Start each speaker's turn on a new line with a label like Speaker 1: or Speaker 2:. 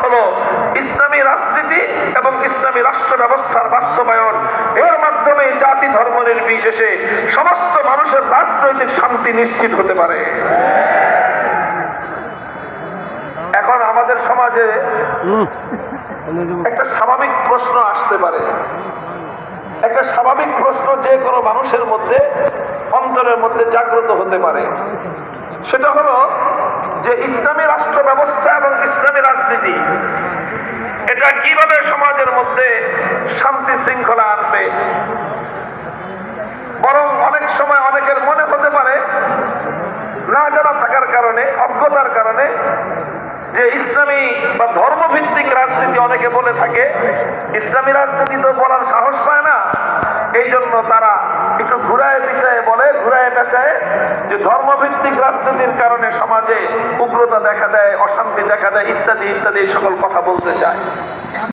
Speaker 1: হলো ইসলামী রাজনীতি এবং ইসলামী রাষ্ট্র ব্যবস্থার বাস্তবায়ন। এর মাধ্যমে জাতি ধর্ম নির্বিশেষে সমস্ত মানুষের রাজনৈতিক শান্তি নিশ্চিত হতে পারে। এখন আমাদের সমাজে একটা স্বাভাবিক প্রশ্ন আসতে পারে, একটা স্বাভাবিক প্রশ্ন যে কোনো মানুষের মধ্যে অন্তরের মধ্যে জাগ্রত হতে পারে। সেটা হলো যে ইসলামী রাষ্ট্র ব্যবস্থা এবং ইসলামী রাজনীতি এটা কিভাবে সমাজের মধ্যে শান্তি শৃঙ্খলা আনবে। বরং অনেক সময় অনেকের মনে হতে পারে না জানা থাকার কারণে, অজ্ঞতার কারণে, যে ইসলামী বা ধর্মভিত্তিক রাজনীতি অনেকে বলে থাকে, ইসলামী রাজনীতি তো বলার সাহস পায় না, এই জন্য তারা একটু ঘুরায় পিছায় বলে, ঘুরায় পেঁচায় যে ধর্মভিত্তিক রাজনীতির কারণে সমাজে উগ্রতা দেখা দেয়, অশান্তি দেখা দেয়, ইত্যাদি ইত্যাদি সকল কথা বলতে চায়।